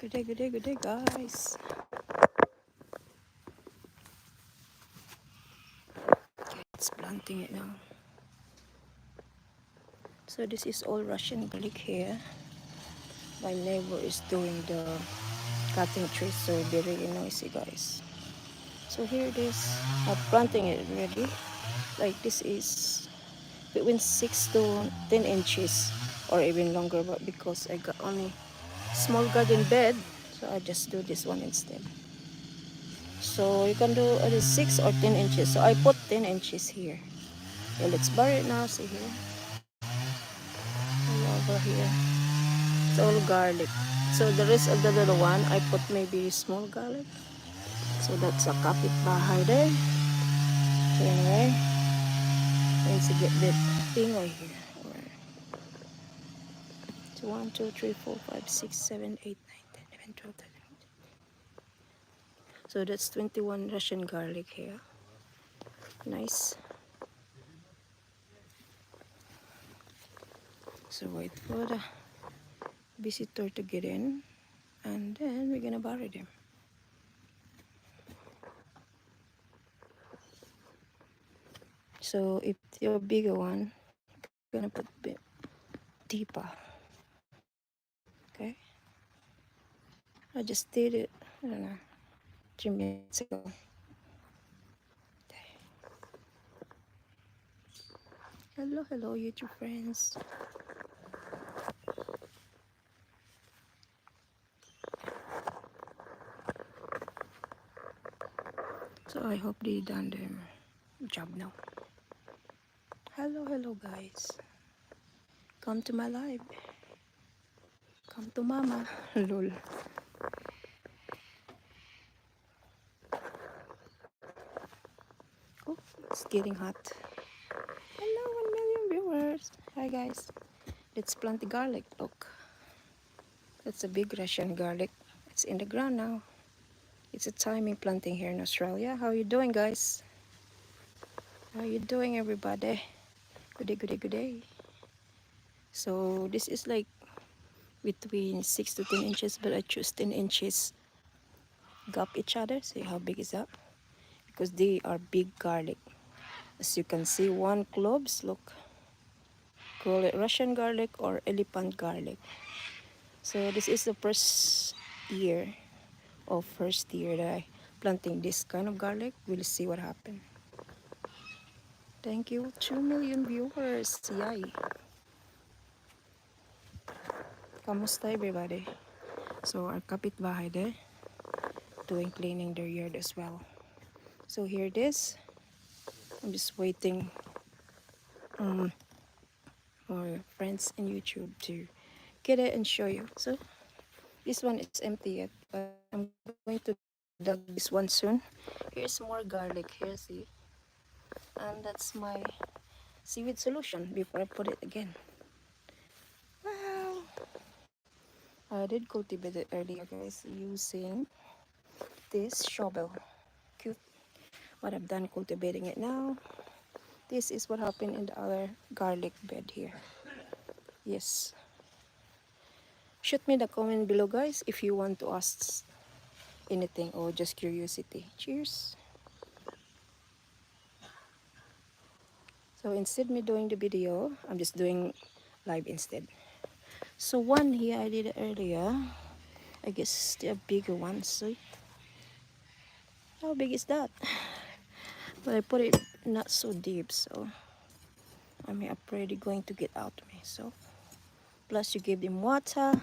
Good day, guys. Okay, it's planting it now. So this is all Russian garlic here. My neighbor is doing the cutting trees, so it'll be really noisy, guys. So here it is. I'm planting it already. Like this is between 6 to 10 inches or even longer, but because I got only small garden bed, so I just do this one instead. So you can do at least 6 or 10 inches. So I put 10 inches here. Okay, let's bury it now. See here. All over here. It's all garlic. So the rest of the little one, I put maybe small garlic. So that's a kapitbahay there. Okay, anyway. Let's get the thing right here. Alright. So 1, 2, 3, 4, 5, 6, 7, 8, 9, 10, 11, 12, 13. So that's 21 Russian garlic here. Nice. So wait for the visitor to get in. And then we're gonna bury them. So if you're a bigger one, you're gonna put a bit deeper. Okay. I just did it, I don't know, 3 minutes ago. Okay. Hello, YouTube friends. So I hope they done their job now. Hello, guys. Come to my live. Come to mama. Lol. Oh, it's getting hot. Hello, 1 million viewers. Hi, guys. Let's plant the garlic. Look. That's a big Russian garlic. It's in the ground now. It's a timing planting here in Australia. How you doing, guys? How you doing, everybody? Good day. So this is like between 6 to 10 inches, but I choose 10 inches gap each other. See how big is that? Because they are big garlic. As you can see, one cloves, look. Call it Russian garlic or elephant garlic. So this is the first year that I planting this kind of garlic. We'll see what happens. Thank you, 2 million viewers. Yay. Kamusta, everybody? So our kapitbahay there doing cleaning their yard as well. So here it is. I'm just waiting for friends in YouTube to get it and show you. So this one is empty yet, but I'm going to dug this one soon. Here's more garlic here, see? And that's my seaweed solution before I put it again. Wow! I did cultivate it earlier, guys, using this shovel. Cute. What I've done cultivating it now. This is what happened in the other garlic bed here. Yes. Shoot me the comment below, guys, if you want to ask anything or just curiosity. Cheers. So instead of me doing the video, I'm just doing live instead. So one here I did earlier. I guess they're bigger ones. See? How big is that? But I put it not so deep, so I'm afraid it's going to get out of me. So plus you give them water.